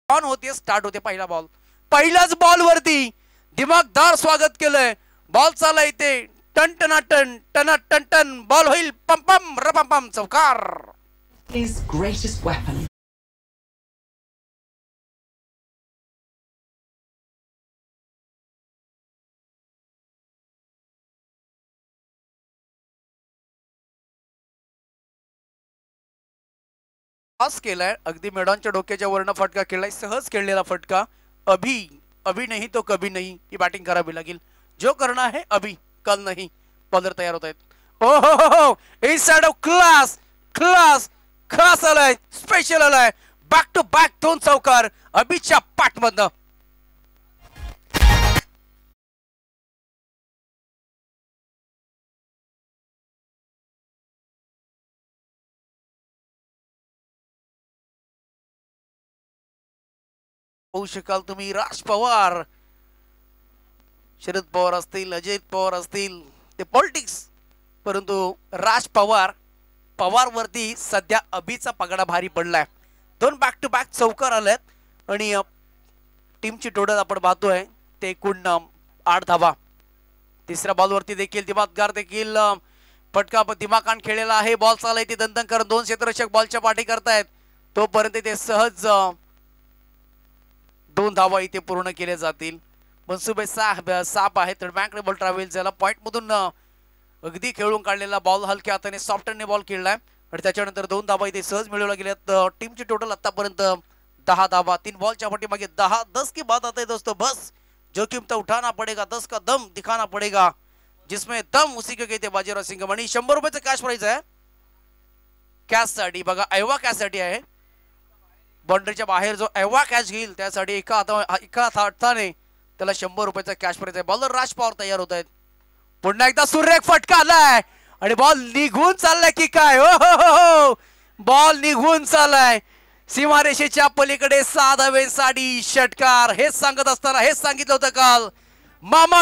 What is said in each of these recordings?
On होते, start होते पहिला बॉल. पहिल्याच बॉल वरती दिमागदार स्वागत केलंय. बॉल चालला इथे टन टनाटन टन टन टन. बॉल होईल पम पम रपम पम. चौकार. His greatest weapon. पास केलाय अगदी मेडॉनच्या डोक्याच्या वरनं फटका केलाय. सहज खेळलेला फटका. अभी नहीं तो कभी नहीं ही बॅटिंग करावी लागेल. जो करना है अभी कल नहीं. बॉलर तयार होत आहेत. ओ हो इस साइड ऑफ क्लास क्लास खास आलाय. स्पेशल आलाय. बॅक टू बॅक 2 चौकार अभिच्या पाठमधनं. होऊ शकाल तुम्ही राज पवार, शरद पवार असतील, अजित पवार असतील, ते पॉलिटिक्स, परंतु राज पवार वरती सध्या अभिचा पगडा भारी पडलाय. 2 बॅक टू बॅक चौकार आलेत आणि टीमची टोटल आपण पाहतोय ते एकूण 8 धावा. तिसऱ्या बॉलवरती देखील दिमागदार देखील फटका दिमाखान खेळलेला आहे. बॉल चाललाय ते दंतन करत 2 क्षेत्ररक्षक बॉलच्या पाठी करतायत. तोपर्यंत ते सहज 2 धावा इथे पूर्ण केले जातील. मनसुबे साप आहे. बॉल ट्रॅव्हल झाला. पॉइंट मधून अगदी खेळून काढलेला बॉल हलक्या हाताने सॉफ्टने बॉल खेळलाय आणि त्याच्यानंतर 2 धावा इथे सहज मिळवल्या गेल्यात. टीमची टोटल आतापर्यंत 10 धावा. 3 बॉलच्या पाठीमागे 10 की बात आते दोस्तों. बस जोखिम तो उठाना पडेगा, 10 का दम दिखाना पडेगा, जिसमें दम उसी के कहते बाजीराव सिंघम. आणि 100 रुपयाचं कॅश प्राइज आहे कॅश साठी. बघा ऐवा कॅश साठी आहे. बाउंड्रीच्या बाहेर जो ऐवा कॅच घेईल त्यासाठी एका हाताने त्याला 100 रुपयाचा कॅश प्राइज आहे. बॉलर राज पवार तयार होत आहेत. पुन्हा एकदा सुरेख फटका आलाय आणि बॉल निघून चाललाय की काय. हो बॉल निघून चाललाय सीमारेषेच्या पलीकडे. 6 धावेसाठी षटकार. हेच सांगत असताना हेच सांगितलं होतं काल मामा.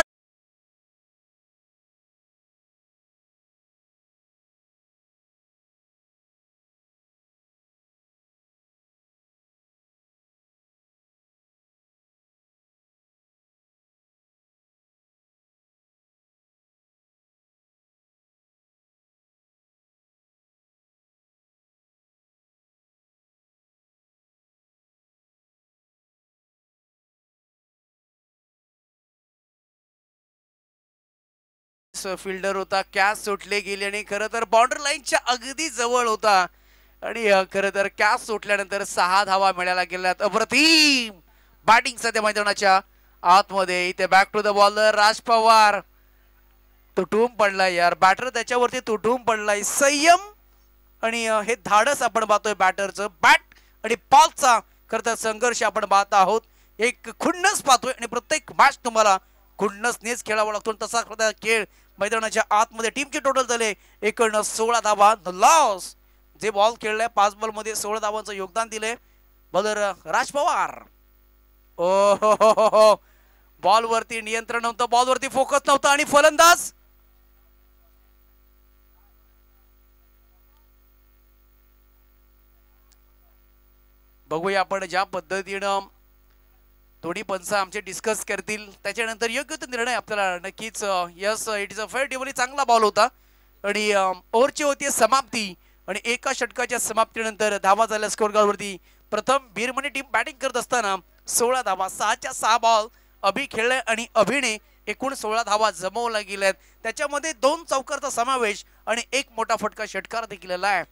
फिल्डर होता. कॅच सुटले गेले आणि खरं तर बाउंड्री लाईनच्या अगदी जवळ होता आणि खरं तर कॅच सुटल्यानंतर 6 धावा मिळायला गेल्यात. अप्रतिम बॅटिंग सध्या मैदानाच्या आतमध्ये. इथे बॅक टू द बॉलर राज पवार. तुटून पडलाय यार बॅटर. त्याच्यावरती तुटून पडलाय. संयम आणि हे धाडस आपण पाहतोय बॅटरचं. बॅट आणि बॉलचा खरं तर संघर्ष आपण पाहत आहोत. एक खुन्नस पाहतोय आणि प्रत्येक मॅच तुम्हाला खुन्नसनेच खेळावा लागतो. तसा खेळ मैदानाच्या आतमध्ये. टीमचे टोटल झाले एकूण 16 धावा. लॉस जे बॉल खेळलाय 5 बॉल मध्ये 16 धावांचं योगदान दिले बॉलर राज पवार. ओ हो बॉल वरती नियंत्रण नव्हतं. बॉल वरती फोकस नव्हता आणि फलंदाज बघूया आपण ज्या पद्धतीनं दोन्ही पंच आमचे डिस्कस करतील त्याच्यानंतर योग्य तो निर्णय आपल्याला नक्कीच. Yes it is a fair delivery. चांगला बॉल होता आणि ओव्हरची होती समाप्ती आणि एका षटकाच्या समाप्तीनंतर धावा झाल्या स्कोर कार्डवरती. प्रथम बीरमणी टीम बॅटिंग करत असताना 16 धावा. 6च्या 6 बॉल अभि खेळले आणि अभिने एकूण 16 धावा जमवल्या गेल्यात. त्याच्यामध्ये 2 चौकारचा समावेश आणि 1 मोठा फटका षटकार देखील आहे.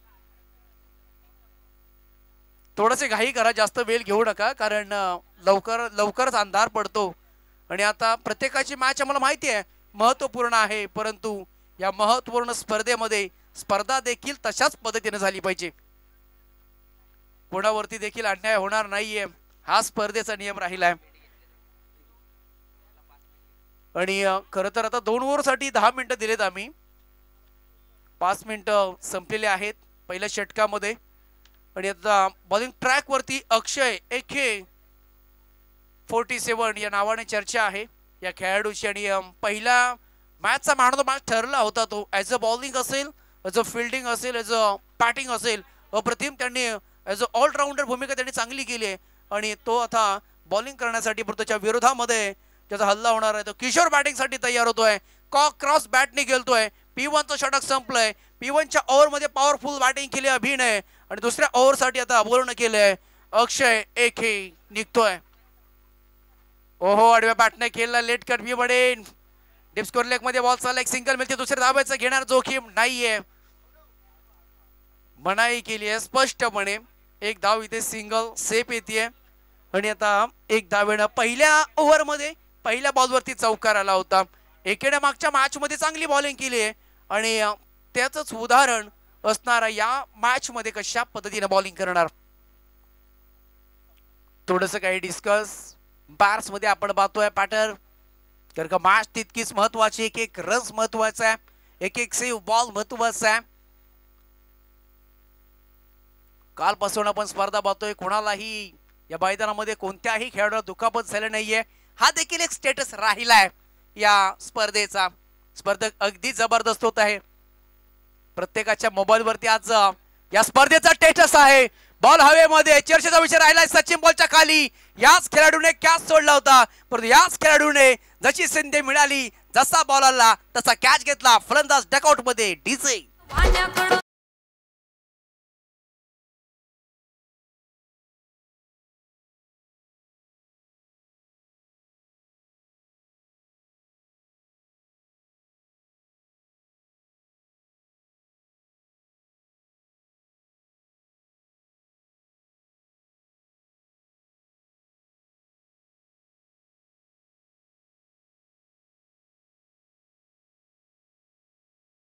थोडेसे घाई करा, जास्त वेळ घेऊ नका कारण लवकरच अंधार पडतो आणि आता प्रत्येकाची मॅच आम्हाला माहिती आहे महत्त्वपूर्ण आहे, परंतु या महत्त्वपूर्ण स्पर्धेमध्ये स्पर्धा देखील तशाच पद्धतीने झाली पाहिजे. कोणावरती देखील अन्याय होणार नाहीये हा स्पर्धेचा नियम राहिलाय. आणि खरं तर आता 2 ओव्हरसाठी 10 मिनिटं दिलेत आम्ही. 5 मिनिटं संपलेले आहेत पहिल्या षटकामध्ये आणि आता बॉलिंग ट्रॅक वरती अक्षय एके 47 या नावाने चर्चा आहे या खेळाडूची. आणि पहिला मॅचचा मॅन ऑफ द मॅच ठरला होता तो. ॲज अ बॉलिंग असेल, ॲज अ फिल्डिंग असेल, ॲज अ बॅटिंग असेल, अप्रतिम त्यांनी ॲज अ ऑलराऊंडर भूमिका त्यांनी चांगली केली आहे आणि तो आता बॉलिंग करण्यासाठी त्याच्या विरोधामध्ये त्याचा हल्ला होणार आहे. तो किशोर बॅटिंगसाठी तयार होतोय. क्रॉस बॅटने खेळतोय. P1चं षटक संपलंय. P1च्या ओव्हरमध्ये पॉवरफुल बॅटिंग केली अभिनय आणि दुसऱ्या ओव्हरसाठी आता पूर्ण केलंय अक्षय एके निघतोय. ओहो आडव्या बॅटने खेळला लेट कट बी बडेन डिप स्कोर लेग मध्ये बॉल चालला. एक सिंगल मिळते. दुसऱ्या धाब्याचं घेणार जोखीम नाहीये. मनाई केली आहे स्पष्टपणे. एक धाव इथे सिंगल सेफ येते आणि आता एक धावेनं पहिल्या ओव्हरमध्ये पहिल्या बॉलवरती चौकार आला होता. एकेने मागच्या मॅच मध्ये चांगली बॉलिंग केली आहे आणि त्याच उदाहरण असणारा या मॅच मध्ये कशा पद्धतीने बॉलिंग करणार थोडस काही डिस्कस बार्स मध्ये आपण पाहतोय पॅटर्न. कारण का मॅच तितकीच महत्वाची. एक एक रन्स महत्वाचा आहे. एक एक सेव्ह बॉल महत्वाचा आहे. कालपासून आपण स्पर्धा पाहतोय. कोणालाही या मैदानामध्ये कोणत्याही खेळाडूला दुखापत झाली नाहीये. हा देखील एक स्टेटस राहिलाय या स्पर्धेचा. स्पर्धक अगदी जबरदस्त होत आहे. प्रत्येकाच्या मोबाईल वरती आज या स्पर्धेचा स्टेटस आहे. बॉल हवेमध्ये चर्चेचा विषय राहिलाय. सचिन बॉलच्या खाली याच खेळाडूने कॅच सोडला होता परंतु याच खेळाडूने जशी संधी मिळाली जसा बॉल आला तसा कॅच घेतला. फलंदाज डकआउट मध्ये डीजे.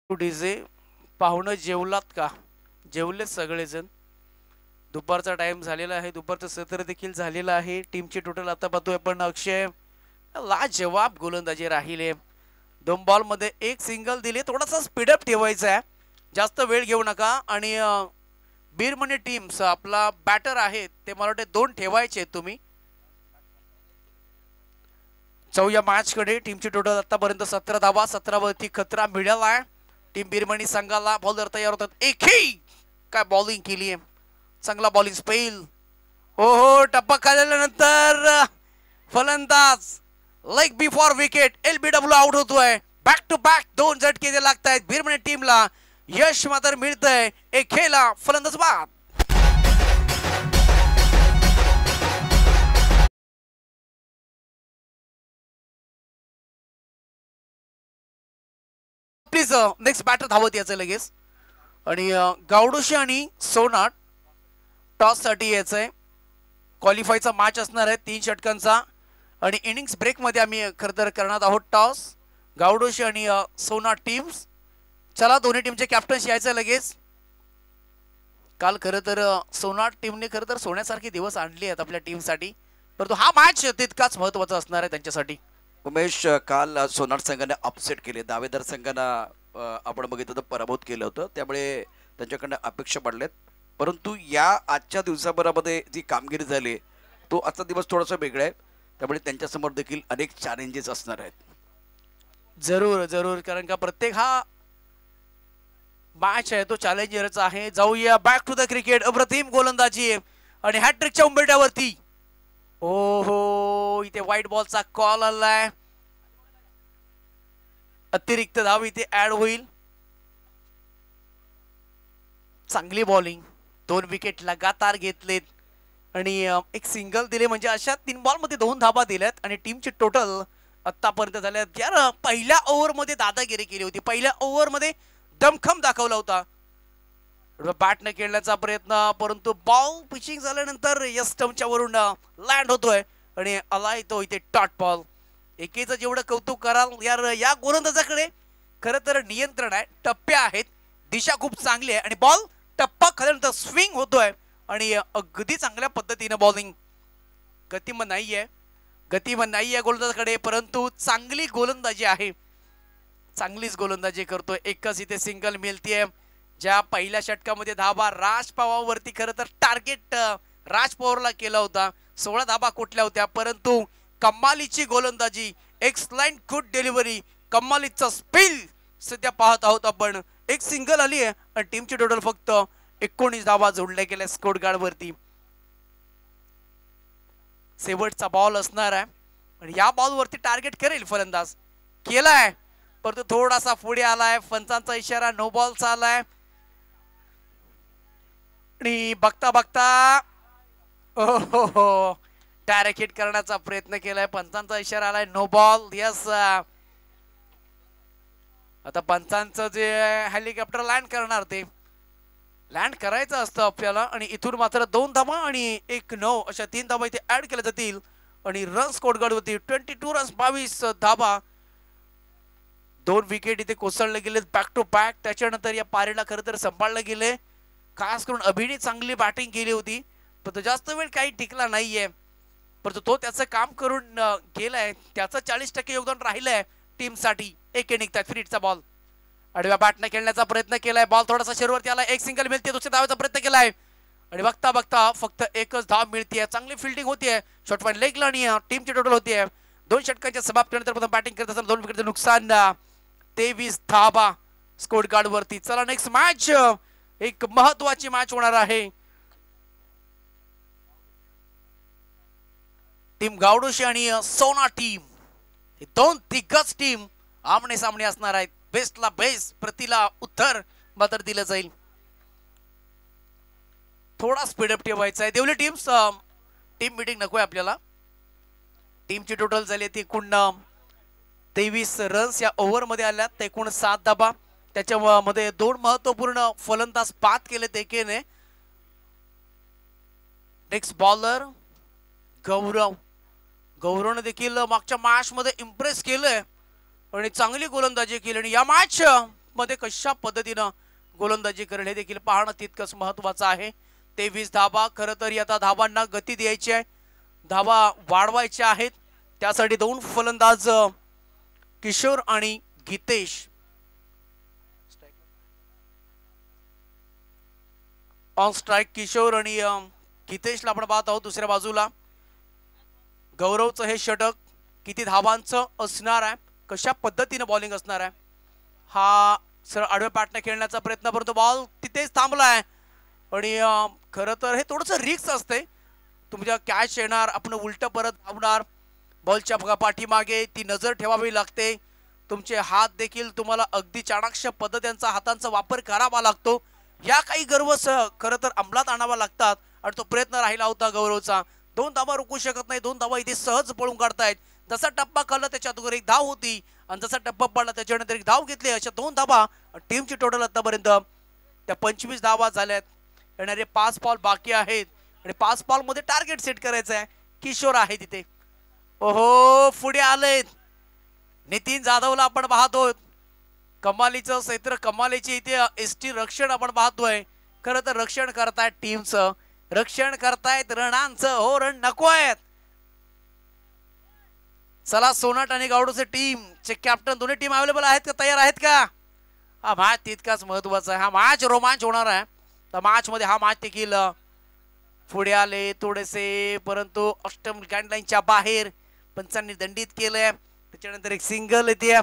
डीजे पाहुणं जेवलात का? जेवलेत सगळेजण. दुपारचा टाइम झालेला आहे. दुपारचं सत्र देखील झालेलं आहे. टीमची टोटल आता पाहतोय पण अक्षय लाजवाब गोलंदाजी राहिले. 2 बॉल मध्ये एक सिंगल दिले. थोडासा स्पीडअप ठेवायचा आहे. जास्त वेळ घेऊ नका आणि बीरमणी टीम्स आपला बॅटर आहे ते मला वाटते 2 ठेवायचे तुम्ही. या मॅच कडे टीमची टोटल आतापर्यंत 17 धावा. 17 वरती खतरा मिळाला आहे. टीम बीरमणी संघाला बॉलर तयार होतात. एकही काय बॉलिंग केली आहे. चांगला बॉलिंग स्पेल. ओहो टप्पा खाल्ल्यानंतर फलंदाज leg before wicket LBW out होतोय. बॅक टू बॅक 2 झटके ते लागत आहेत बीरमणी टीमला. यश मात्र मिळतंय. एक खेळला फलंदाज बाद. प्लीज नेक्स्ट बॅटर धावत यायचं लगेच. आणि गावडोशी आणि सोनाट टॉस साठी यायचंय. क्वालिफायचा मॅच असणार आहे 3 षटकांचा आणि इनिंग्स ब्रेक मध्ये आम्ही खरं तर करणार आहोत टॉस. गावडोशी आणि सोनाट टीम्स. चला दोन्ही टीमचे कॅप्टन्स यायचं लगेच. काल खरं तर सोनाट टीमने खरं तर सोन्यासारखे दिवस आणले आहेत आपल्या टीमसाठी परंतु हा मॅच तितकाच महत्वाचा असणार आहे त्यांच्यासाठी. उमेश काल सोनार संघाने अपसेट केले. दावेदार संघांना आपण बघितलं तर पराभूत केलं होतं त्यामुळे त्यांच्याकडनं अपेक्षा पडल्यात. परंतु या आजच्या दिवसाभरामध्ये जी कामगिरी झाली तो आजचा दिवस थोडासा वेगळा आहे त्यामुळे त्यांच्यासमोर देखील अनेक चॅलेंजेस असणार आहेत. जरूर जरूर कारण का प्रत्येक हा मॅच आहे तो चॅलेंजरच आहे. जाऊया बॅक टू द क्रिकेट. अप्रतिम गोलंदाजी आणि हॅट्रिकच्या उंबरठ्यावरती. ओहो इथे व्हाईट बॉलचा कॉल आलाय. अतिरिक्त धाव इथे ऍड होईल. चांगली बॉलिंग. 2 विकेट लगातार घेतलेत आणि एक सिंगल दिले म्हणजे अशा 3 बॉल मध्ये 2 धाबा दिल्यात आणि टीमची टोटल आतापर्यंत झाल्यात. यार पहिल्या ओव्हर मध्ये दादागिरी केली होती. पहिल्या ओव्हर मध्ये दमखम दाखवला होता. बॅट न खेळण्याचा प्रयत्न परंतु बॉल पिचिंग झाल्यानंतर या स्टंपच्या वरून लँड होतोय आणि आलाय तो इथे डॉट बॉल. एकेचं जेवढं कौतुक कराल यार या गोलंदाजाकडे खरं तर नियंत्रण आहे. टप्प्या आहेत. दिशा खूप चांगली आहे आणि बॉल टप्पा खाल्यानंतर स्विंग होतोय आणि अगदी चांगल्या पद्धतीने बॉलिंग. गतिमान नाहीये गोलंदाजाकडे परंतु चांगली गोलंदाजी आहे. चांगलीच गोलंदाजी करतोय. एकच इथे सिंगल मिळतीये. ज्या पहिल्या षटकामध्ये धाबा राज पवारवरती खरं तर टार्गेट राज पवारला केला होता. 16 धाबा कुठल्या होत्या परंतु कमालीची गोलंदाजी. एक्सलाइन गुड डिलिव्हरी. कमालीचा स्पिल सध्या पाहत आहोत आपण. एक सिंगल आली आहे आणि टीमची टोटल फक्त 19 धाबा जोडल्या गेल्या स्कोर गार्ड वरती. शेवटचा बॉल असणार आहे आणि या बॉलवरती टार्गेट करेल फलंदाज. केलाय परंतु थोडासा पुढे आलाय. पंचांचा इशारा नो बॉलचा आलाय आणि बघता बघता हो डायरेक्ट हिट करण्याचा प्रयत्न केलाय. पंचांचा इशारा आलाय नो बॉल. यस, आता पंचांचं जे हेलिकॉप्टर लँड करणार ते लँड करायचं असतं आपल्याला आणि इथून मात्र 2 धावा आणि 1-9 अशा 3 धावा इथे ऍड केल्या जातील आणि रन स्कोर कार्ड होती 22 रन्स 22 धावा. 2 विकेट इथे कोसळले गेले बॅक टू बॅक. त्याच्यानंतर या पारीला खरं तर सांभाळलं गेले. खास करून अभिने चांगली बॅटिंग केली होती पण तो जास्त वेळ काही टिकला नाहीये. परंतु तो त्याचं काम करून गेलाय. त्याचं 40% योगदान राहिलंय टीमसाठी. एक निघतात फ्रीटचा बॉल. आडव्या बॅटने खेळण्याचा प्रयत्न केलाय. बॉल थोडासा शरीरवरती आला. एक सिंगल मिळते. दुसऱ्या धावाचा प्रयत्न केलाय आणि बघता बघता फक्त एकच धाव मिळते. चांगली फिल्डिंग होतीये. शॉट पॉइंट लेगला आणि टीमची टोटल होतीये 2 षटकांच्या समाप्तीनंतर बॅटिंग करत असताना 2 विकेटचं नुकसान. 23 धावा स्कोर कार्ड वरती. चला नेक्स्ट मॅच. एक महत्वाची मॅच होणार आहे. टीम गावडोशी आणि सोना टीम हे 2 दिग्गज टीम आमने सामने असणार आहेत. बेस्टला बेस्ट, प्रतिला उत्तर मात्र दिलं जाईल. थोडा स्पीडअप ठेवायचा आहे. देवली टीम्स टीम मीटिंग नकोय आपल्याला. टीमची टोटल झाली ती एकूण 23 रन्स या ओव्हर मध्ये आल्यात. एकूण 7 धाबा. त्याच्यामध्ये 2 महत्वपूर्ण फलंदाज बाद केले एकेने. नेक्स्ट बॉलर गौरवने देखील मागच्या मॅच मध्ये इम्प्रेस केलंय आणि चांगली गोलंदाजी केली आणि या मॅच मध्ये कशा पद्धतीनं गोलंदाजी करेल हे देखील पाहणं तितकंच महत्वाचं आहे. 23 धाबा. खरं तर आता धावांना गती द्यायची आहे. धावा वाढवायच्या आहेत. त्यासाठी 2 फलंदाज किशोर आणि गीतेश. ऑन स्ट्राइक किशोर आणि गीतेशला आपण पाहत आहोत. दुसऱ्या बाजूला गौरवचं हे षटक किती धावांचं असणार आहे, कशा पद्धतीने बॉलिंग असणार आहे. हा सर आडव्या पॅटने खेळण्याचा प्रयत्न परंतु बॉल तिथेच थांबलाय आणि खरं तर हे थोडंसं रिस्क असते. तुमच्या कॅच येणार, आपण उलट परत धावणार. बॉलच्या पाठीमागे ती नजर ठेवावी लागते. तुमचे हात देखील तुम्हाला अगदी चाणाक्ष पद्धतीचा हातांचा वापर करावा लागतो. या काही गर्व खरं तर अंमलात आणावा लागतात आणि तो प्रयत्न राहिला होता गौरवचा. 2 धावा रोखू शकत नाही. 2 धावा इथे सहज पळून काढतायत. जसा टप्पा खाल्ला त्याच्यात 1 धाव होती आणि जसा टप्पा पडला त्याच्यानंतर 1 धाव घेतली. अशा 2 धावा टीमची टोटल आतापर्यंत त्या 25 धावा झाल्यात. येणारे 5 बॉल बाकी आहेत आणि 5 बॉल मध्ये टार्गेट सेट करायचं आहे. किशोर आहे तिथे. ओहो पुढे आलेत. नितीन जाधवला आपण पाहतोय. कमालीचं क्षेत्र, कमालीची इथे एसटी रक्षण आपण पाहतोय. खरं तर रक्षण करतायत टीमचं, रक्षण करतायत रणांचं. हो रन नको आहेत. चला सोनाट आणि गावडोचे टीमचे कॅप्टन दोन्ही टीम अवेलेबल आहेत का, तयार आहेत का? हा मॅच तितकाच महत्वाचा आहे. हा मॅच रोमांच होणार आहे. त्या मॅच मध्ये हा मॅच देखील पुढे आले थोडेसे परंतु अष्टम गाईडलाईनच्या बाहेर पंचांनी दंडित केलंय. त्याच्यानंतर एक सिंगल येते.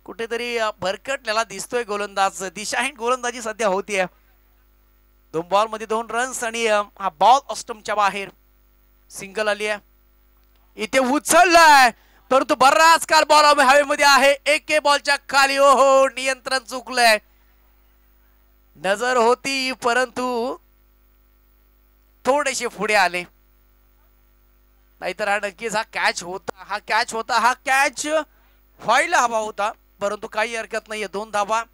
कुठेतरी भरकटलेला दिसतोय गोलंदाज. दिशाहीन गोलंदाजी सध्या होतीये. 2 बॉल मध्ये 2 रन्स आणि हा बॉल अष्टमच्या बाहेर. सिंगल आली आहे. इथे उचललाय परंतु बराच काल बॉल हवेमध्ये आहे. एक बॉलच्या खाली. ओहो नियंत्रण चुकलंय. नजर होती परंतु थोडेसे पुढे आले. नाहीतर हा नक्कीच हा कॅच होता. हा कॅच व्हायला हवा होता परंतु काही हरकत नाहीये. 2 धावा.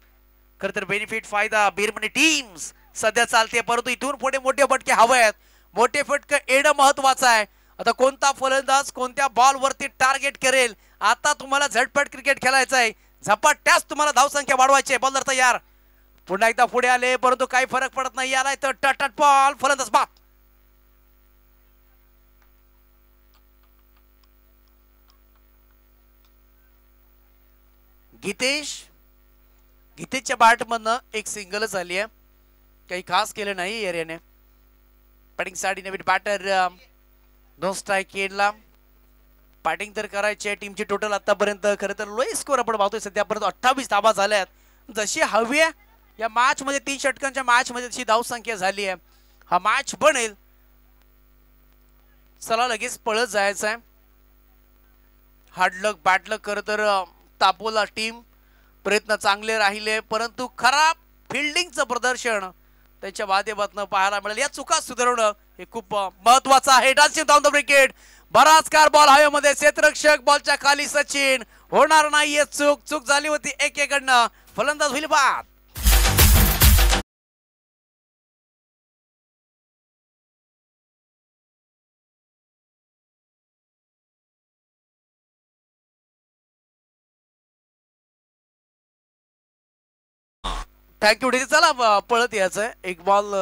खर तर बेनिफिट फायदा बिरमणी टीम्स सध्या चालते परंतु इथून पुढे मोठे फटके हवे आहेत. मोठे फटके येणं महत्वाचं आहे. आता कोणता फलंदाज कोणत्या बॉल वरती टार्गेट करेल. आता तुम्हाला झटपट क्रिकेट खेळायचं आहे. झपाट्याच तुम्हाला धावसंख्या वाढवायची आहे. बॉलर तयार. पुन्हा एकदा पुढे आले परंतु काही फरक पडत नाही. आलाय तर टट बॉल. फलंदाज बाद. गीतेशच्या बॅट मधनं एक सिंगल झाली आहे. काही खास केलं नाही एरियाने. बॅटिंग साठी नवीन बॅटर 2 स्ट्राइक केला. बॅटिंग तर करायची आहे. टीमची टोटल आतापर्यंत खरं तर लो स्कोर आपण पाहतोय सध्यापर्यंत 28 धावा झाल्यात. जशी हवी आहे या मॅच मध्ये 3 षटकांच्या मॅच मध्ये तशी धावसंख्या झाली आहे. हा मॅच बनेल. चला लगेच पळत जायचं आहे. हार्डलक बॅटलक खरं तर तापोला टीम प्रयत्न चांगले राहिले, परंतु खराब फिल्डिंगचं प्रदर्शन त्यांच्या माध्यमातून पाहायला मिळेल. या चुका सुधारवणं हे खूप महत्वाचं आहे. डान्सिंग डाऊन द विकेट, बराच कार बॉल हवेमध्ये, क्षेत्ररक्षक बॉलच्या खाली, सचिन होणार नाहीये चूक. चूक झाली होती एकेकडनं, फलंदाज होईल बाद. Thank you D. चला पळत यायचंय, एक बॉल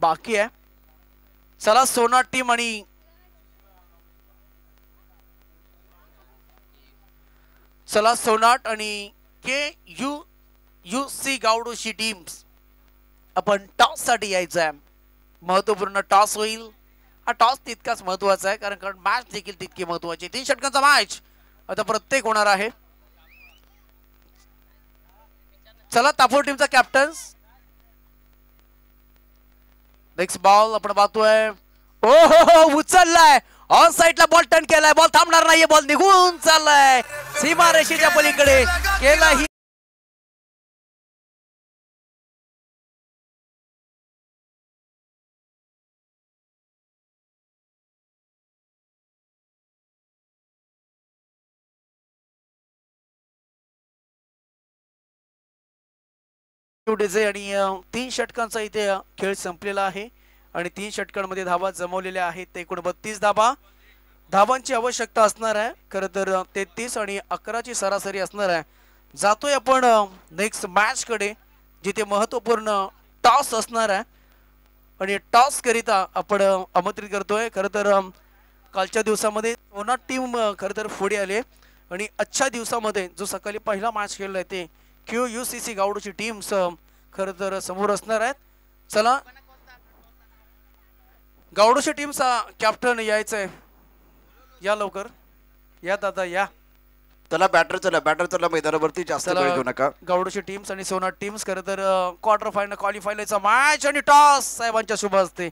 बाकी आहे. चला सोनाट टीम आणि सोनाट आणि KUC गावडोशी टीम्स आपण टॉस साठी यायचं आहे. महत्वपूर्ण टॉस होईल. हा टॉस तितकाच महत्वाचा आहे कारण मॅच देखील तितकी महत्वाची. 3 षटकांचा मॅच आता प्रत्येक होणार आहे. चला तापोर टीमचा कॅप्टन, नेक्स्ट बॉल आपण पाहतोय. हो उचललाय, ऑन साइडला बॉल टर्न केलाय, बॉल थांबणार नाहीये, बॉल निघून चाललाय सीमारेषेच्या पलीकडे केला. ही आणि 3 षटकांचा इथे खेळ संपलेला आहे आणि 3 षटकांमध्ये धावा जमवलेल्या आहेत. ते एकूण 32 धावांची आवश्यकता असणार आहे. खरं तर 33 आणि 11ची सरासरी असणार आहे. जातोय आपण नेक्स्ट मॅच कडे, जिथे महत्वपूर्ण टॉस असणार आहे आणि टॉस करिता आपण आमंत्रित करतोय. खरं तर कालच्या दिवसामध्ये सोनाट टीम खरं तर पुढे आले आणि आजच्या दिवसामध्ये जो सकाळी पहिला मॅच खेळलाय ते KUCC गावडोची टीम्स खरं तर समोर असणार आहेत. चला गावडोची टीमचा कॅप्टन यायचंय, या लवकर या दादा या. चला बॅटर चला मैदानावरती, जास्त वेळ घेऊ नका. गावडोची टीम्स आणि सोनाट टीम्स खरं तर क्वार्टर फायनल क्वालिफायरचा मॅच आणि टॉस साहेबांच्या शुभ असते.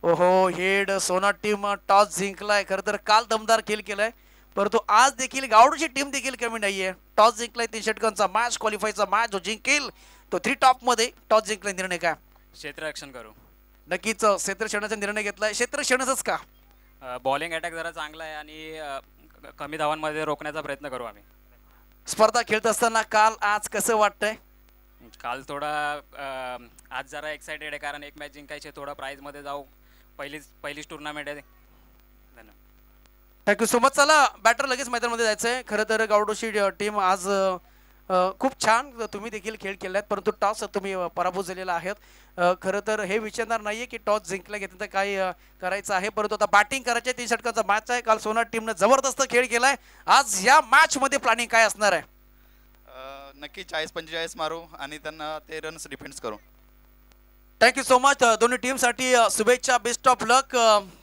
ओहो हेड सोनाट टीम टॉस जिंकलाय. खरं तर काल दमदार खेळ केलाय, परंतु आज देखील गावडोची टीम देखील कमी नाहीये. टॉस जिंकलाय, 3 षटकांचा मॅच क्वालिफायचा मॅच जो जिंकेल तो 3 टॉप मध्ये. टॉस जिंकलाय, निर्णय काय? क्षेत्ररक्षण करू. नक्कीच क्षेत्ररक्षणाचा निर्णय घेतलाय. क्षेत्ररक्षणच का? बॉलिंग अटॅक जरा चांगला आहे आणि कमी धावांमध्ये रोखण्याचा प्रयत्न करू आम्ही. स्पर्धा खेळत असताना काल आज कसं वाटतंय? काल थोडा आज जरा एक्साइटेड आहे कारण एक मॅच जिंकायची, थोडा प्राइज मध्ये जाऊ. पहिलीच टुर्नामेंट आहे. Thank you so much. चला बॅटर लगेच मैदानामध्ये जायचंय. खरं तर गावडोशी टीम आज खूप छान तुम्ही देखील खेळ केलात, परंतु टॉस तुम्ही पराभूत झालेला आहेत. खरं तर हे विचारणार नाहीये की टॉस जिंकला घेतलं तर काय करायचं आहे, परंतु आता बॅटिंग करायचे. 3 षटकांचा मॅच आहे. काल सोनाट टीमनं जबरदस्त खेळ केलाय. आज या मॅच मध्ये प्लॅनिंग काय असणार आहे? नक्की 40-45 मारू आणि त्यांना ते रन्स डिफेंड्स करू. Thank you so much. दोन्ही टीमसाठी शुभेच्छा, बेस्ट ऑफ लक.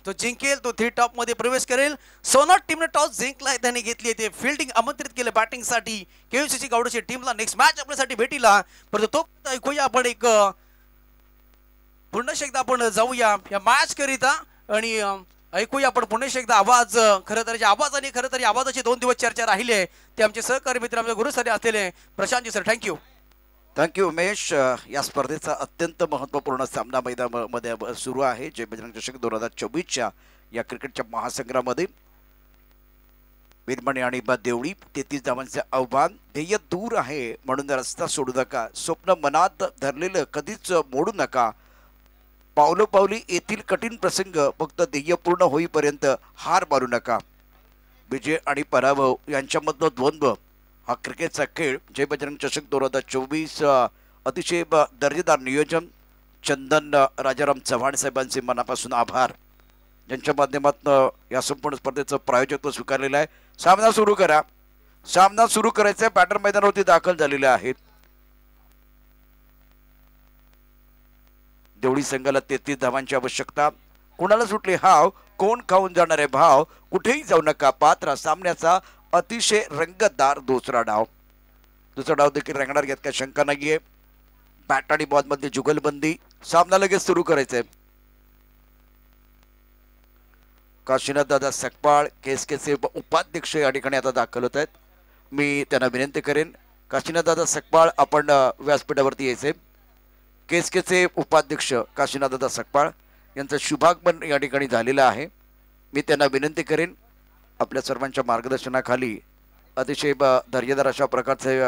तो जिंकेल तो 3 टॉप मध्ये प्रवेश करेल. सोनाट टीमने टॉस जिंकलाय, त्यांनी घेतली ते फिल्डिंग आमंत्रित केलं बॅटिंगसाठी KUCC गावडोची टीमला. नेक्स्ट मॅच आपल्यासाठी भेटीला, परंतु तो ऐकूया आपण एक पुन्हा एकदा आपण जाऊया या मॅच करिता आणि ऐकूया आपण पुन्हा एकदा आवाज. खरं तर आवाज आणि खरं तर आवाजाची 2 दिवस चर्चा राहिली आहे, ते आमचे सहकारी मित्र आमच्या गुरुसारे असलेले Prashantji sir. Thank you. Thank you Umesh. या स्पर्धेचा अत्यंत महत्त्वपूर्ण सामना मैदानामध्ये सुरू आहे. जय बजरंग चषक 2024च्या या क्रिकेटच्या महासंग्रामध्ये बिरमणी आणि देवळी 33 धावांचे आव्हान. ध्येय दूर आहे म्हणून रस्ता सोडू नका, स्वप्न मनात धरलेलं कधीच मोडू नका, पावलोपावली येथील कठीण प्रसंग, फक्त ध्येय पूर्ण होईपर्यंत हार मारू नका. विजय आणि पराभव यांच्यामधलं द्वंद्व हा क्रिकेटचा खेळ. जय बजरंग चषक 2024 अतिशय दर्जेदार नियोजन. चंदन राजाराम चव्हाण साहेबांचे मनापासून आभार, ज्यांच्या माध्यमातून या संपूर्ण स्पर्धेचं प्रायोजकत्व स्वीकारलेलं आहे. सामना सुरू करा. सामना सुरू करायचा. बॅटर मैदानावरती दाखल झालेले आहेत. देवळी संघाला 33 धावांची आवश्यकता. कोणाला सुटले हाव, कोण खाऊन जाणार आहे भाव, कुठेही जाऊ नका पात्र. सामन्याचा अतिशय रंगतदार दुसरा डाव देखील रंगणार घेत काय शंका नाहीये. बॅट आणि बॉल मध्ये जुगलबंदी. सामना लगेच सुरू करायचंय. काशीनाथ दादा सकपाळ केसकेचे उपाध्यक्ष या ठिकाणी आता दाखल होत आहेत. मी त्यांना विनंती करेन, काशीनाथ दादा सकपाळ आपण व्यासपीठावरती यायचे. केसकेचे उपाध्यक्ष काशीनाथ दादा सकपाळ यांचं शुभागमन या ठिकाणी झालेलं आहे. मी त्यांना विनंती करेन, आपल्या सर्वांच्या मार्गदर्शनाखाली अतिशय दर्जेदार अशा प्रकारचे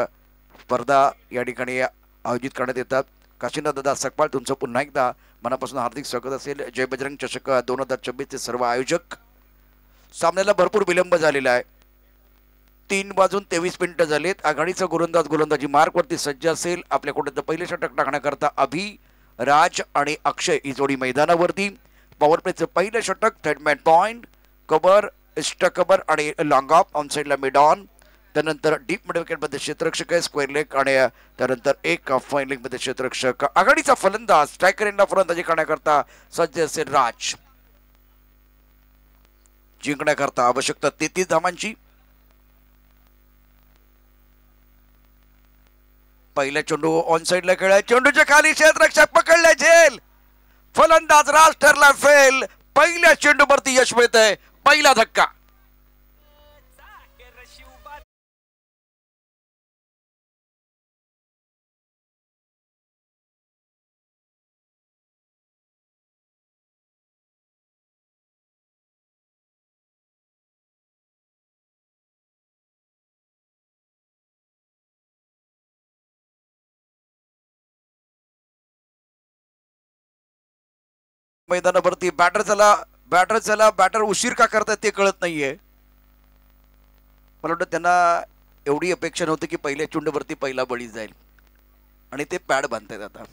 स्पर्धा या ठिकाणी आयोजित करण्यात येतात. काशीनाथ दादा सकपाळ, तुमचं पुन्हा एकदा मनापासून हार्दिक स्वागत असेल. जय बजरंग चषक 2026चे सर्व आयोजक. सामन्याला भरपूर विलंब झालेला आहे. 3:23 झालेत. आघाडीचा गोलंदाजी मार्कवरती सज्ज असेल. आपल्याकडे पहिले षटक टाकण्याकरता अभि, राज आणि अक्षय ही जोडी मैदानावरती. पॉवर प्लेचं पहिलं षटक, third man point, cover, extra cover आणि लॉंग ऑफ, ऑन साईडला मिड ऑन. त्यानंतर डीप मिड विकेटमध्ये क्षेत्ररक्षक आहे, स्क्वेअर लेग आणि त्यानंतर एक फाईन लेगमध्ये क्षेत्ररक्षक. आघाडीचा फलंदाज स्ट्रायकर एंडला फलंदाजी करण्याकरता सज्ज असेल राज. जिंकण्याकरता आवश्यकता 33 धावांची. पहिला चेंडू ऑन साईडला खेळाय, चेंडूच्या खाली क्षेत्ररक्षक पकडले, झेल. फलंदाज राज ठरला फेल. पहिल्या चेंडूवरती यश मिळतंय, पहिला धक्का. मैदानावरती बॅटर उशीर का करतात ते कळत नाहीये. मला वाटतं त्यांना एवढी अपेक्षा नव्हती की पहिल्या चेंडूवरती पहिला बळी जाईल आणि ते पॅड बांधतायत आता.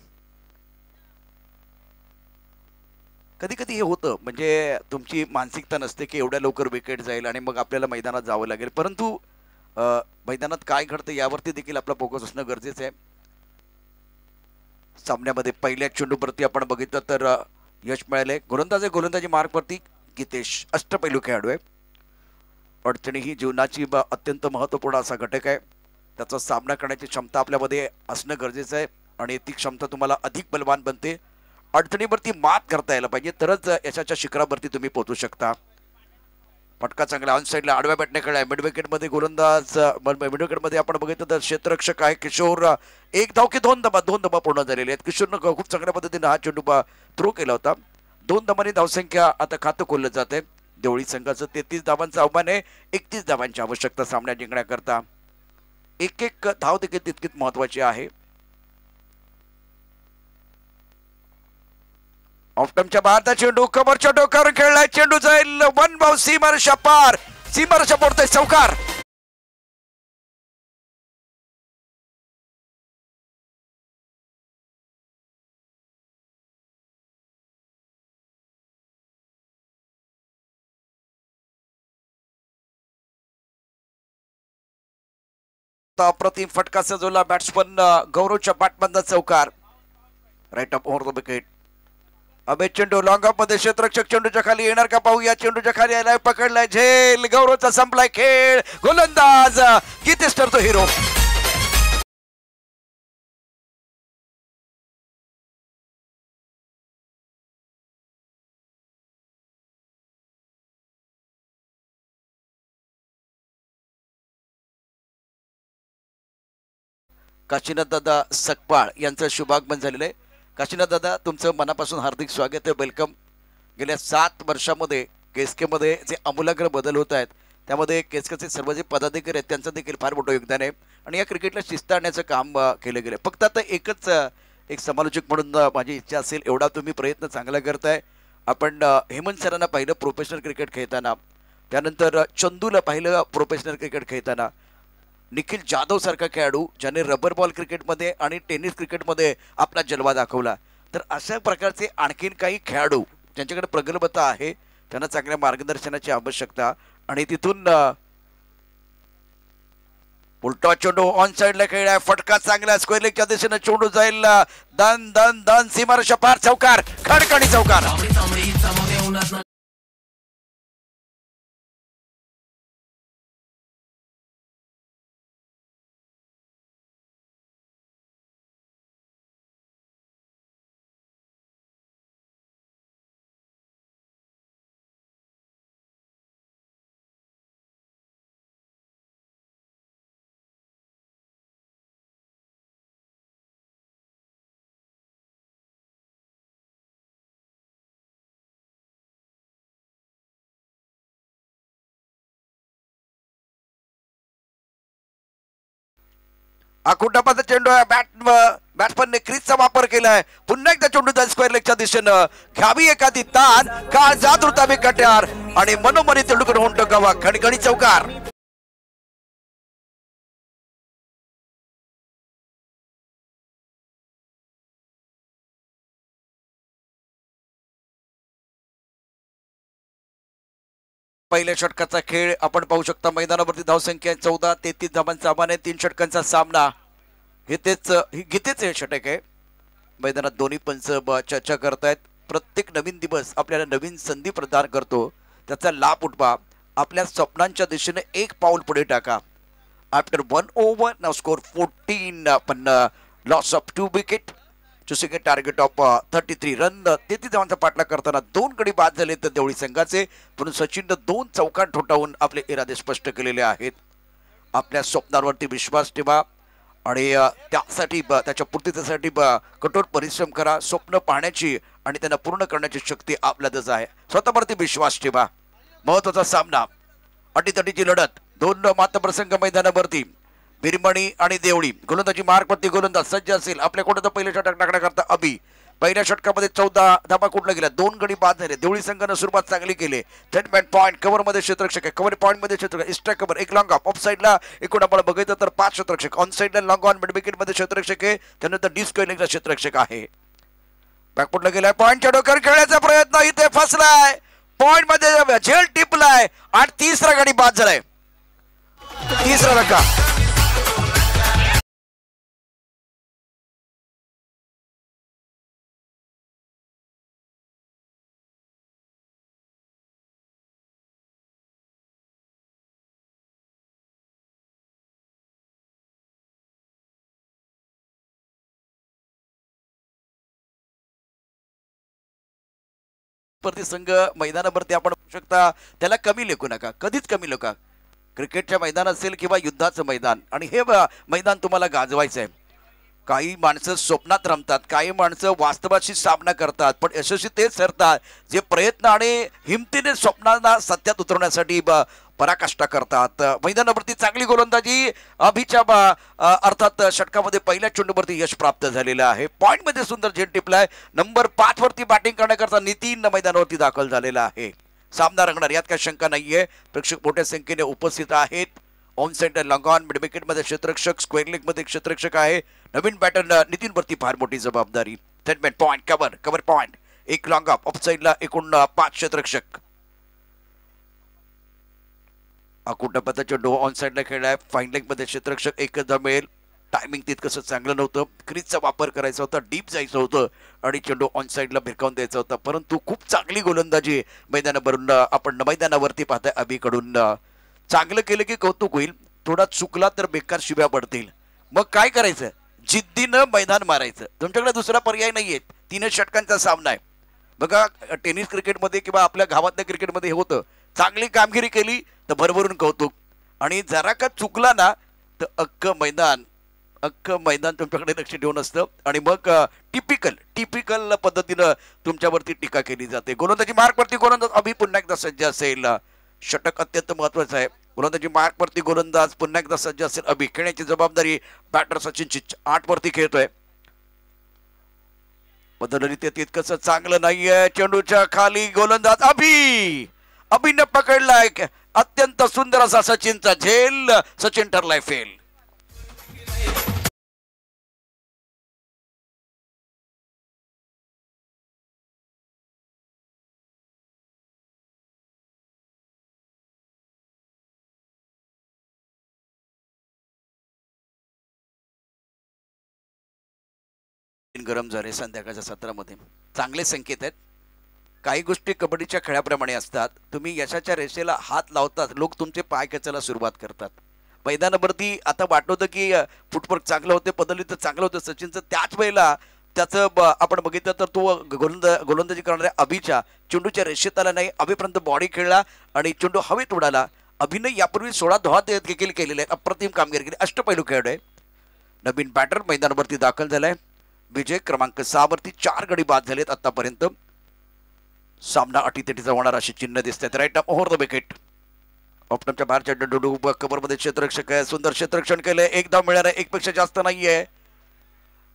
कधी कधी हे होतं, म्हणजे तुमची मानसिकता नसते की एवढ्या लवकर विकेट जाईल आणि मग आपल्याला मैदानात जावं लागेल, परंतु मैदानात काय घडतं यावरती देखील आपला फोकस असणं गरजेचं आहे. सामन्यामध्ये पहिल्या चेंडूवरती आपण बघितलं तर यश मिळाले. गोलंदाजी मार्कवरती गीतेश अष्टपैलू खेळाडू आहे. अडचणी ही जीवनाची अत्यंत महत्त्वपूर्ण असा घटक आहे. त्याचा सामना करण्याची क्षमता आपल्यामध्ये असणं गरजेचं आहे आणि ती क्षमता तुम्हाला अधिक बलवान बनते. अडचणीवरती मात करता यायला पाहिजे, तरच यशाच्या शिखरावरती तुम्ही पोहोचू शकता. फटका चांगला ऑन साईडला आडव्या बॅटने खेळलाय. मिड विकेटमध्ये आपण बघितलं तर क्षेत्ररक्षक आहे किशोर. एक धाव की दोन धाबा पूर्ण झालेले आहेत. किशोरनं खूप चांगल्या पद्धतीने हा चेंडू थ्रो केला होता. 2 धावांनी धावसंख्या आता खातं खोललं जाते. देवळी संघाचं 33 धावांचं आव्हान आहे. 31 धावांची आवश्यकता सामना जिंकण्याकरता. एक धाव देखील तितकीच महत्वाची आहे. ऑफटमच्या बाहेरचा चेंडू कव्हरच्या डोक्यावर खेळलाय. चेंडू जाईल वन बाउ सीमारेषा पार. सीमारेषा पोडतोय चौकार. अप्रतिम फटका सजवला बॅट्समन गौरवच्या बॅटमधला चौकार. Right up over the wicket. अबे चेंडू लॉंग ऑफ मध्ये क्षेत्ररक्षक चेंडूच्या खाली येणार का पाहूया. चेंडूच्या खाली आलाय, पकडलाय, झेल. गौरवचा संपलाय खेळ. गोलंदाज गीतेश ठरतो हिरो. काशीनाथ दादा सकपाळ यांचं शुभागमन झालेलं आहे. काशीनाथ दादा, तुमचं मनापासून हार्दिक स्वागत आहे, वेलकम. गेल्या 7 वर्षामध्ये केसकेमध्ये जे आमूलाग्र बदल होत आहेत त्यामध्ये केसकेचे सर्व जे पदाधिकारी आहेत त्यांचं देखील फार मोठं योगदान आहे आणि या क्रिकेटला शिस्त आणण्याचं काम केलं गेलं. फक्त आता एक समालोचक म्हणून माझी इच्छा असेल, एवढा तुम्ही प्रयत्न चांगला करताय. आपण हेमंत सरांना पाहिलं प्रोफेशनल क्रिकेट खेळताना, त्यानंतर चंदूला पाहिलं प्रोफेशनल क्रिकेट खेळताना, निखिल जाधव सारखा खेळाडू ज्याने रबर बॉल क्रिकेटमध्ये आणि टेनिस क्रिकेटमध्ये आपला जलवा दाखवला. तर अशा प्रकारचे आणखीन काही खेळाडू ज्यांच्याकडे प्रगल्भता आहे त्यांना चांगल्या मार्गदर्शनाची आवश्यकता. आणि तिथून उलटा चेंडू ऑन साईडला खेळलाय. फटका चांगला स्क्वेअर लेगच्या दिशेने चेंडू जाईल. दन दन दन सीमारेषा पार चौकार. खडखडी चौकार. आकुटापाचा चेंडू आहे. बॅट्समनने क्रीजचा वापर केलाय. पुन्हा एकदा चेंडू जाईल स्क्वेअर लेगच्या दिशेनं. घ्यावी एखादी ताण. काळ जात होता विकट्यावर आणि मनोमनी तेंडुलकर होऊन टोकावा. खणखणी चौकार. पहिल्या षटकाचा खेळ आपण पाहू शकता. मैदानावरती धावसंख्या 14, 33 धावांचा आव्हान आहे. 3 षटकांचा सामना. गीतेच हे षटक आहे. मैदानात दोन्ही पंच चर्चा करतायत. प्रत्येक नवीन दिवस आपल्याला नवीन संधी प्रदान करतो. त्याचा लाभ उठवा. आपल्या स्वप्नांच्या दिशेने एक पाऊल पुढे टाका. आफ्टर 1 ओव्हर नाव स्कोर 14 पण loss of 2 wicket. Chasing target of 33 run. 33 धावांचा पाठलाग करताना 2 गडी बाद झाले तर देवळी संघाचे. पण सचिननं 2 चौकार ठोठावून आपले इरादे स्पष्ट केलेले आहेत. आपल्या स्वप्नांवरती विश्वास ठेवा आणि त्यासाठी त्याच्या पूर्ततेसाठी कठोर परिश्रम करा. स्वप्न पाहण्याची आणि त्यांना पूर्ण करण्याची शक्ती आपल्यातच आहे. स्वतःवरती विश्वास ठेवा. महत्वाचा सामना. अटीतटीची लढत. 2 मातप्रसंग मैदानावरती. बिरमणी आणि देवळी. गोलंदाजी मार्कवरती गोलंदाज सज्ज असेल. आपल्याकडे तर पहिले षटक टाकण्याकरता अभि. पहिल्या षटकामध्ये 14 धावा कुठला गेल्या. 2 गडी बाद झाले. देवळी संघानं सुरुवात चांगली केली. स्टेटमेंट पॉईंट कव्हर मध्ये क्षेत्ररक्षक आहे. कव्हर पॉईंट मध्ये क्षेत्ररक्षक. Extra cover. एक लॉंग ऑफ. ऑफ साईडला एकूण आपण बघितलं तर 5 क्षेत्ररक्षक. ऑन साईडला लॉंग ऑन मिड विकेट मध्ये क्षेत्ररक्षक आहे. त्यानंतर डिस्क्वेलिंगचा क्षेत्ररक्षक आहे. बॅकफुटला गेलाय. पॉईंटच्या डोक्यावर खेळण्याचा प्रयत्न इथे फसलाय. पॉईंट मध्ये झेल टिपलाय आणि 3रा गडी बाद झालाय. 3रा धक्का. संघ मैदानावरती आपण बघू शकता. त्याला कमी लेखू नका. कधीच कमी नका. क्रिकेटच्या मैदान असेल किंवा युद्धाचं मैदान आणि हे मैदान तुम्हाला गाजवायचं आहे. काही माणसं स्वप्नात रमतात. काही माणसं वास्तवाशी सामना करतात. पण यशस्वी तेच ठरतात जे प्रयत्न आणि हिमतीने स्वप्नांना सत्यात उतरवण्यासाठी पराकाष्ठा करतात. मैदानावरती चांगली गोलंदाजी अभिच्या अर्थात षटकामध्ये पहिल्या चेंडूवरती यश प्राप्त झालेलं आहे. पॉइंट मध्ये सुंदर झेल टिपलाय. नंबर 5 वरती बॅटिंग करण्याकरता नितीन मैदानावरती दाखल झालेला आहे. सामना रंगणार यात काही शंका नाहीये. प्रेक्षक मोठ्या संख्येने उपस्थित आहेत. On side long-on mid wicket मध्ये क्षेत्ररक्षक. स्क्वेअर लेग मध्ये क्षेत्ररक्षक आहे. नवीन बॅटर नितीन वरती फार मोठी जबाबदारी. Statement point cover point. एक लॉंग ऑफ. ऑफ साइडला एकूण 5 क्षेत्ररक्षक. अकुटपाचा चेंडू ऑन साइडला खेळलाय. फाईन लेग मध्ये क्षेत्ररक्षक एकच जमेल. टायमिंग तितकंसं चांगलं नव्हतं. क्रीजचा वापर करायचा होता. डीप जायचं होतं आणि चेंडू ऑन साइडला भिरकावून द्यायचा होता. परंतु खूप चांगली गोलंदाजी मैदानावरून आपण मैदानावरती पाहताय अभिकडून. चांगलं केलं की कौतुक होईल. थोडा चुकला तर बेकार शिव्या पडतील. मग काय करायचं. जिद्दीनं मैदान मारायचं. तुमच्याकडे दुसरा पर्याय नाहीये. 3 षटकांचा सामना आहे. बघा टेनिस क्रिकेटमध्ये किंवा आपल्या गावातल्या क्रिकेटमध्ये हे होतं. चांगली कामगिरी केली तर भरभरून कौतुक आणि जरा का चुकला ना तर अख्खं मैदान तुमच्याकडे लक्ष ठेवून असतं आणि मग टिपिकल पद्धतीनं तुमच्यावरती टीका केली जाते. गोलंदाजी मार्कवरती गोलंदाज अभि पुन्हा एकदा सज्ज असेल. षटक अत्यंत महत्वाचं आहे. गोलंदाजी मार्कवरती गोलंदाज पुन्हा एकदा सज्ज असेल. अभि खेळण्याची जबाबदारी बॅटर सचिन 8 वरती खेळतोय. बदलली ते तितकंसं चांगलं नाहीये. चेंडूच्या खाली गोलंदाज अभिनं पकडलाय. अत्यंत सुंदर असा सचिनचा झेल. सचिन ठरलाय फेल. गरम झाले संध्याकाळच्या सत्रामध्ये. चांगले संकेत आहेत. काही गोष्टी कबड्डीच्या खेळाप्रमाणे असतात. तुम्ही यशाच्या रेषेला हात लावतात लोक तुमचे पाय खेचायला सुरुवात करतात. मैदानावरती आता वाटतं की फुटवर्क चांगलं होते. बदलली तर चांगलं होतं सचिनचं. त्याच वेळेला त्याचं आपण बघितलं तर तो गोलंदाजी करणाऱ्या अभिच्या चेंडूच्या रेषेत आला नाही. अभिपर्यंत बॉडी खेळला आणि चेंडू हवेत उडाला. अभिनय यापूर्वी 16 धावा देखील केलेले आहेत. अप्रतिम कामगिरी केली. अष्टपैलू खेळाडू आहे. नवीन बॅटर मैदानावरती दाखल झालाय. विजय क्रमांक 6 वरती 4 गडी बाद झालेत आतापर्यंत. सामना अटीतटीचा होणार अशी चिन्ह दिसतात. Right over the wicket. ऑप्टमच्या बाहेरच्या चेंडू कबरमध्ये क्षेत्ररक्षक आहे, सुंदर क्षेत्ररक्षण केलंय, एक धाव मिळाला, एक पेक्षा जास्त नाहीये.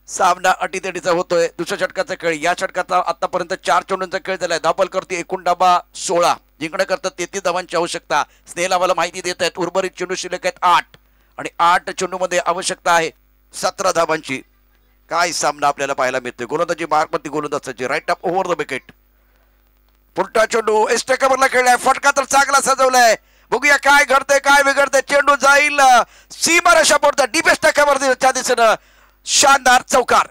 सामना अटीतटीचा होतोय. दुसऱ्या षटकाचा खेळ, या षटकाचा आतापर्यंत 4 चेंडूंचा खेळ झालाय. धावफल करते एकूण डाबा 16, जिंकण्याकरता 33 धावांची आवश्यकता. स्नेहल आम्हाला माहिती देत आहेत. उर्वरित चेंडू शिल्लक आहेत 8 आणि 8 चेंडू मध्ये आवश्यकता आहे 17 धावांची. काय सामना आपल्याला पाहायला मिळतोय. गोलंदाजी मार्गपती गोलंदाजाची right up over the wicket. पुढचा चेंडू एस्टे कव्हरला खेळलाय, फटका तर चांगला सजवलाय. बघूया काय घडतंय, काय बिघडतंय. चेंडू जाईल सीमारेषा पोहोचता डीपेस्ट कव्हरच्या दिशेनं. शानदार चौकार.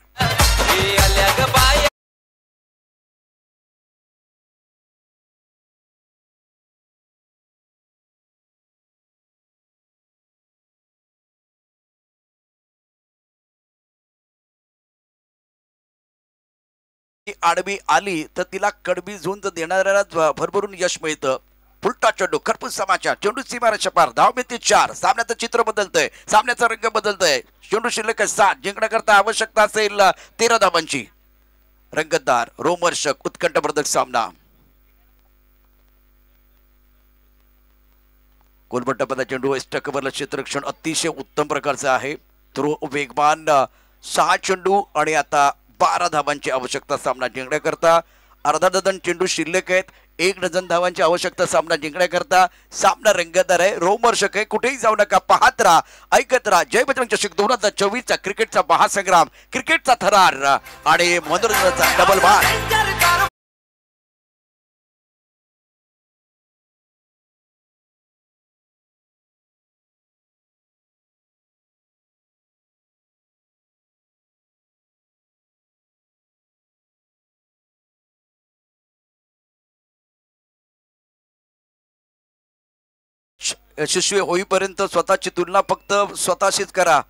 आडवी आली तर तिला कडबी झुंज देणाऱ्याला भरभरून यश मिळतं. फुलटा चेंडू, खरपूस समाचार. चेंडू सीमारेषा पार, धाव मिळते 4. सामन्याचं चित्र बदलतंय, सामन्याचा रंग बदलतोय. चेंडू शिल्लक 7, जिंकण्याकरता आवश्यकता असेल 13 धावांची. रंगतदार, रोमहर्षक, उत्कंठवर्धक सामना. गोलबट्टापदा चेंडू एस्टकवरला क्षेत्ररक्षण अतिशय उत्तम प्रकारचं आहे. थ्रो वेगवान, 6 चेंडू आणि आता 12 धावांची आवश्यकता सामना जिंकण्याकरता. अर्धा डझन चेंडू शिल्लक आहेत, 1 डझन धावांची आवश्यकता सामना जिंकण्याकरता. सामना रंगतदार आहे, रोमहर्षक आहे. कुठेही जाऊ नका, पाहत राहा, ऐकत राहा. जय बजरंग चषक 2024चा क्रिकेटचा महासंग्राम, क्रिकेटचा थरार आणि मनोरंजनाचा डबल भार. यशस्वी होईपर्यंत स्वतःची तुलना फक्त स्वतःशीच करा,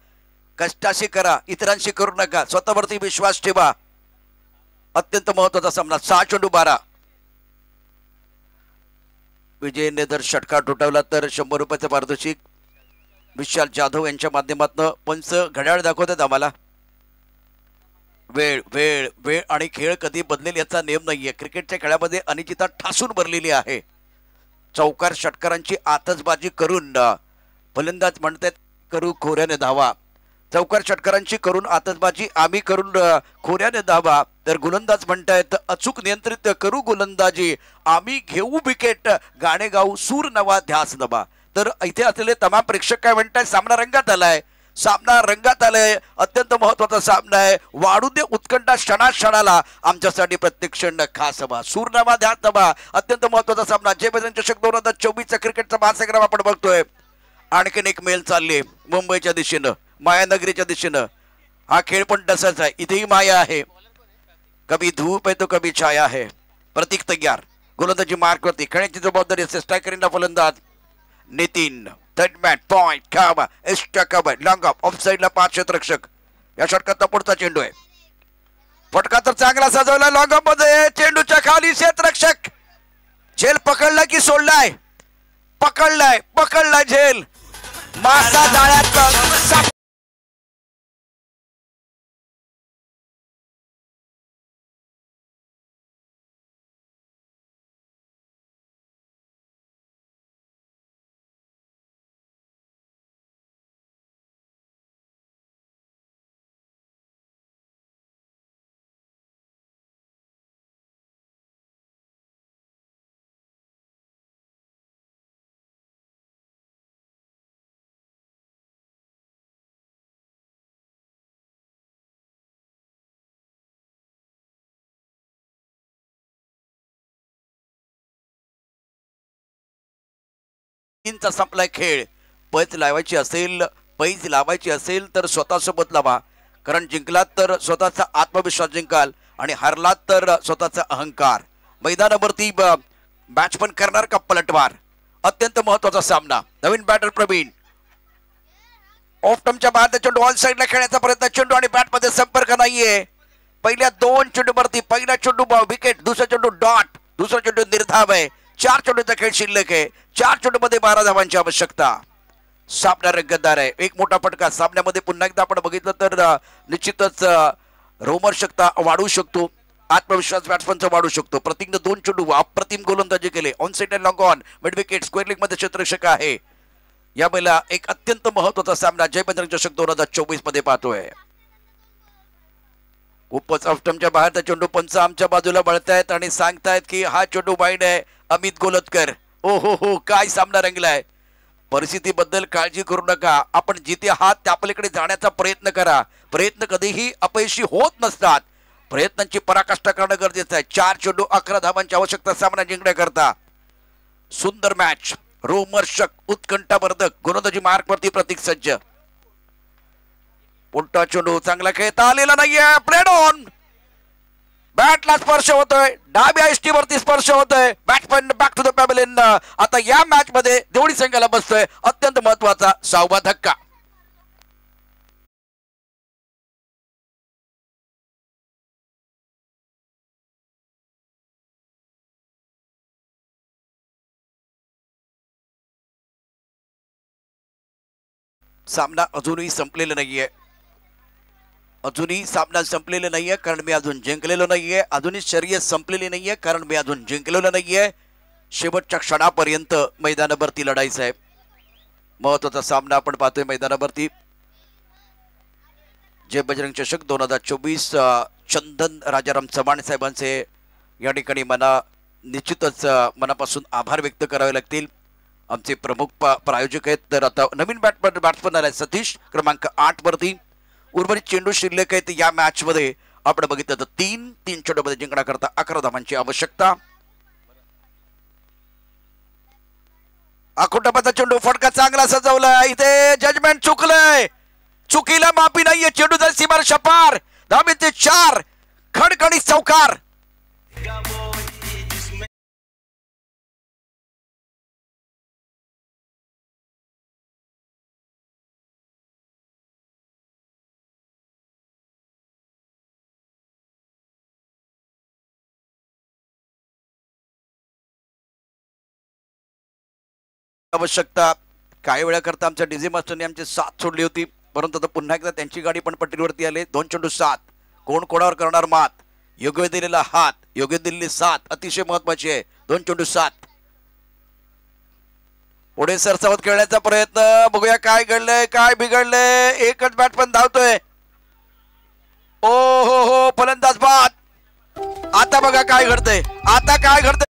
कष्टाशी करा, इतरांशी करू नका. स्वतःवरती विश्वास ठेवा. अत्यंत महत्वाचा सामना. 6 चेंडू 12. विजयने जर षटकार ठोठावला तर 100 रुपयाचं पारितोषिक. विशाल जाधव यांच्या माध्यमातून पंच घड्याळ दाखवतात आम्हाला. वेळ वेळ वेळ आणि खेळ कधी बदलेल याचा नियम नाहीये. क्रिकेटच्या खेळामध्ये अनिश्चितता ठासून भरलेली आहे. चौकार षटकारांची आतषबाजी करून फलंदाज म्हणतात करू खोऱ्याने धावा. चौकार षटकारांची करून आतषबाजी आम्ही करून खोऱ्याने धावा. तर गोलंदाज म्हणतायत अचूक नियंत्रित करू गोलंदाजी, आम्ही घेऊ विकेट, गाणे गाऊ सूर नवा ध्यास नवा. तर इथे असलेले तमाम प्रेक्षक काय म्हणतात, सामना रंगात आलाय, सामना रंगात आलाय. अत्यंत महत्वाचा सामना आहे. वाढू दे उत्कंठा क्षणाक्षणाला, आमच्यासाठी प्रत्येक क्षण खास हवा, सूरनामा ध्यास नवा. अत्यंत महत्वाचा सामना. जय बजरंग चषक 2024चा क्रिकेटचा महासंग्राम आपण बघतोय. आणखीन एक मेल चालली मुंबईच्या दिशेनं, मायानगरीच्या दिशेनं. हा खेळ पण तसाच आहे, इथेही माया आहे. कभी धूप है तो कभी छाया है. प्रतीक तयार, गोलंदाजी मार्कवरती. खेळण्याची जबाबदारी असते स्ट्रायकरला फलंदाज नितीन. थर्ड मॅन पॉइंट काबा एक्स्ट्रा कबर लॉंग ऑफ साइडला 5 क्षेत्ररक्षक. या षटकाचा पुढचा चेंडू आहे. फटका तर चांगला सजवला लॉंग ऑफ मध्ये. चेंडूच्या खाली क्षेत्ररक्षक. झेल पकडला की सोडलाय? पकडलाय, पकडलाय झेल. मासा जाळ्यात चा संपलाय खेळ. पैज लावायची असेल तर स्वतःसोबत लावा, कारण जिंकलात तर स्वतःचा आत्मविश्वास जिंकाल आणि हरलात तर स्वतःचा अहंकार. मैदानावरती मॅच पण करणार का पलटवार. अत्यंत महत्वाचा सामना. नवीन बॅटर प्रवीण. ऑफ टर्मच्या बाद चेंडू ऑल साइडला खेळण्याचा प्रयत्न. चेंडू आणि बॅट मध्ये संपर्क नाहीये. पहिल्या 2 चेंडूवरती पहिला चेंडू विकेट, दुसरा चेंडू डॉट, दुसरा चेंडू निर्धाव आहे. 4 चेंडूचा खेळ शिल्लक आहे. 4 चेंडू मध्ये 12 धावांची आवश्यकता. सामना रंगतदार आहे. एक मोठा फटका सामन्यामध्ये पुन्हा एकदा आपण बघितलं तर निश्चितच रोमहर्षकता वाढू शकतो. आत्मविश्वास बॅट्समनचा वाढू शकतो. प्रतीकनं 2 चेंडू अप्रतिम गोलंदाजी केले. On side and long on mid wicket square league मध्ये क्षेत्ररक्षक आहे. या पहिला एक अत्यंत महत्वाचा सामना जयबजरंग चषक 2024 मध्ये पाहतोय. खूपच ऑफ्टमच्या बाहेरचा चेंडू पंच आमच्या बाजूला बळतायत आणि सांगतायत की हा चेंडू वाईड आहे. अमित गोलतकर ओ हो काय सामना रंगलाय. परिस्थितीबद्दल काळजी करू नका. आपण जिथे आहात त्या पलीकडे जाण्याचा प्रयत्न करा. प्रयत्न कधीही अपयशी होत नसतात. प्रयत्नांची पराकाष्ठा करणं गरजेचं आहे. 4 चेंडू 11 धावांची आवश्यकता सामना जिंकण्याकरता. सुंदर मॅच, रोमर्षक, उत्कंठावर्धक, गोलंदाजी मार्कवरती प्रतीक सज्ज. उलटा चेंडू चांगला खेळता आलेला नाहीये. प्लेड ऑन, बॅटला स्पर्श होतोय, डाव्या एसटी वरती स्पर्श होतोय. Batsman back to the pavilion. आता या मॅच मध्ये देवळी संघाला बसतोय अत्यंत महत्वाचा 6वा धक्का. सामना अजूनही संपलेला नाहीये. अजूनही सामना संपलेला नाहीये कारण मी अजून जिंकलेलो नाहीये. अजूनही शर्यत संपलेली नाहीये कारण मी अजून जिंकलेलो नाहीये. शेवटच्या क्षणापर्यंत मैदानावरती लढायचं आहे. महत्वाचा सामना आपण पाहतोय मैदानावरती. जय बजरंग चषक 2024 चंदन राजाराम चव्हाण साहेबांचे या ठिकाणी मला निश्चितच मनापासून आभार व्यक्त करावे लागतील. आमचे प्रमुख प्रायोजक आहेत. तर आता नवीन बॅट्समन आलाय सतीश क्रमांक 8 वरती. उर्वरित चेंडू शिल्लक आहेत या मॅच मध्ये. आपण बघितलं तर 3 चेंडूमध्ये जिंकण्याकरता 11 धावांची आवश्यकता. आखोटापाचा चेंडू फटका चांगला सजवलाय. इथे जजमेंट चुकलंय. चुकीला माफी नाहीये. चेंडू जर सीमार शपार धाबेचे 4 खडखडीत चौकार. आवश्यकता. काही वेळा करता आमच्या डीजे मास्टरने आमची साथ सोडली होती, परंतु आता पुन्हा एकदा त्यांची गाडी पण पट्टीवरती आले. 2 चेंडू 7. कोण कोणावर करणार मात. योग्य दिलेला हात, योग्य दिलेली साथ अतिशय महत्वाची आहे. 2 चेंडू 7. पुढे सरसावत खेळण्याचा प्रयत्न. बघूया काय घडलंय काय बिघडलंय. एकच बॅट्समन धावतोय. ओ हो फलंदाज बाद. आता बघा काय घडतंय. आता काय घडतंय.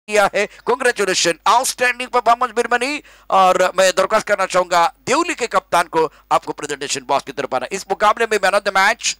किया है। कांग्रेचुलेशन, आउटस्टैंडिंग परफॉर्मेंस बिरमनी। और मैं दरख्वास्त करना चाहूंगा देवली के कप्तान को आपको प्रेजेंटेशन बॉक्स की तरफ आना। इस मुकाबले में मैन ऑफ द मैच